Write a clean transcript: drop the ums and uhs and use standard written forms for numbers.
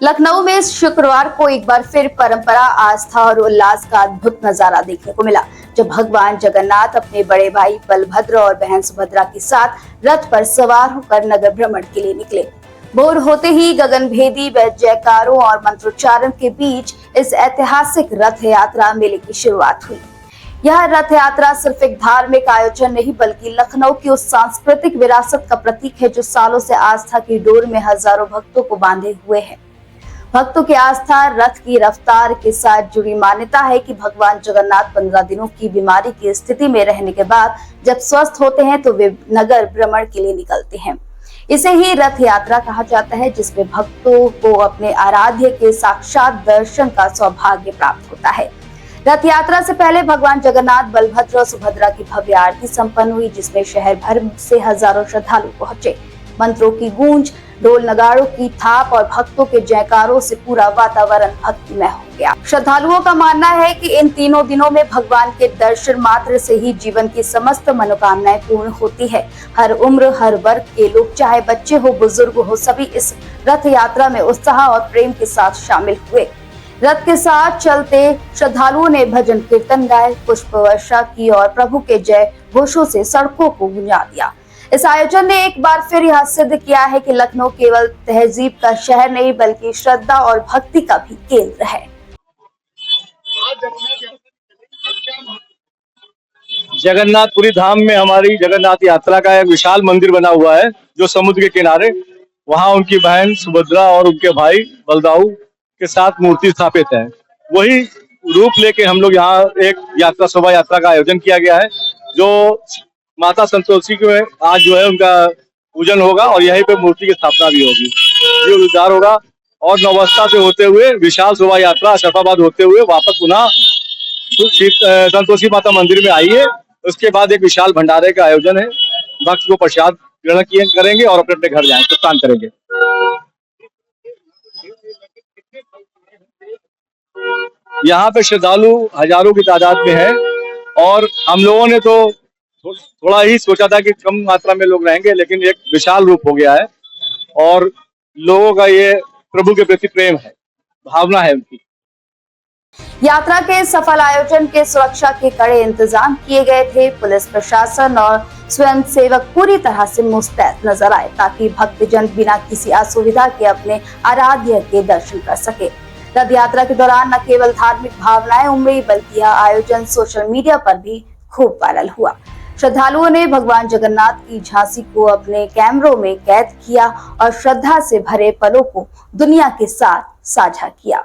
लखनऊ में शुक्रवार को एक बार फिर परंपरा, आस्था और उल्लास का अद्भुत नजारा देखने को मिला, जब भगवान जगन्नाथ अपने बड़े भाई बलभद्र और बहन सुभद्रा के साथ रथ पर सवार होकर नगर भ्रमण के लिए निकले। भोर होते ही गगनभेदी जयकारों और मंत्रोच्चारण के बीच इस ऐतिहासिक रथ यात्रा मेले की शुरुआत हुई। यह रथ यात्रा सिर्फ एक धार्मिक आयोजन नहीं, बल्कि लखनऊ की उस सांस्कृतिक विरासत का प्रतीक है जो सालों से आस्था की डोर में हजारों भक्तों को बांधे हुए है। भक्तों की आस्था, रथ की रफ्तार के साथ जुड़ी मान्यता है कि भगवान जगन्नाथ 15 दिनों की बीमारी की स्थिति में रहने के बाद जब स्वस्थ होते हैं तो वे नगर भ्रमण के लिए निकलते हैं। इसे ही रथ यात्रा कहा जाता है, जिसमें भक्तों को अपने आराध्य के साक्षात दर्शन का सौभाग्य प्राप्त होता है। रथ यात्रा से पहले भगवान जगन्नाथ, बलभद्र और सुभद्रा की भव्य आरती संपन्न हुई, जिसमें शहर भर से हजारों श्रद्धालु पहुंचे। मंत्रों की गूंज, ढोल नगाड़ों की थाप और भक्तों के जयकारों से पूरा वातावरण भक्तिमय हो गया। श्रद्धालुओं का मानना है कि इन तीनों दिनों में भगवान के दर्शन मात्र से ही जीवन की समस्त मनोकामनाएं पूर्ण होती है। हर उम्र, हर वर्ग के लोग, चाहे बच्चे हो, बुजुर्ग हो, सभी इस रथ यात्रा में उत्साह और प्रेम के साथ शामिल हुए। रथ के साथ चलते श्रद्धालुओं ने भजन कीर्तन गाए, पुष्प वर्षा की और प्रभु के जय घोषों से सड़कों को गुंजा दिया। इस आयोजन ने एक बार फिर यह सिद्ध किया है कि लखनऊ केवल तहजीब का शहर नहीं, बल्कि श्रद्धा और भक्ति का भी केंद्र है। जगन्नाथपुरी धाम में हमारी जगन्नाथ यात्रा का एक विशाल मंदिर बना हुआ है, जो समुद्र के किनारे, वहाँ उनकी बहन सुभद्रा और उनके भाई बलदाऊ के साथ मूर्ति स्थापित है। वही रूप लेके हम लोग यहाँ एक यात्रा, शोभा यात्रा का आयोजन किया गया है, जो माता संतोषी के आज जो है उनका पूजन होगा और यहीं पे मूर्ति की स्थापना भी होगी, ये उद्धार होगा। और नवस्था से होते हुए विशाल शोभा यात्रा अशरफाबाद होते हुए वापस पुनः संतोषी माता मंदिर में आई है। उसके बाद एक विशाल भंडारे का आयोजन है, भक्त को प्रसाद ग्रहण करेंगे और अपने अपने घर जाएंगे, प्रस्थान करेंगे। यहाँ पे श्रद्धालु हजारों की तादाद में है और हम लोगों ने तो थोड़ा ही सोचा था कि कम मात्रा में लोग रहेंगे, लेकिन एक विशाल रूप हो गया है और लोगों का ये प्रभु के प्रति प्रेम है, भावना है उनकी। यात्रा के सफल आयोजन के सुरक्षा के कड़े इंतजाम किए गए थे। पुलिस प्रशासन और स्वयं सेवक पूरी तरह से मुस्तैद नजर आए, ताकि भक्तजन बिना किसी असुविधा के अपने आराध्य के दर्शन कर सके। रथ यात्रा के दौरान न केवल धार्मिक भावनाएं उमड़ी, बल्कि यह आयोजन सोशल मीडिया पर भी खूब वायरल हुआ। श्रद्धालुओं ने भगवान जगन्नाथ की झांकी को अपने कैमरों में कैद किया और श्रद्धा से भरे पलों को दुनिया के साथ साझा किया।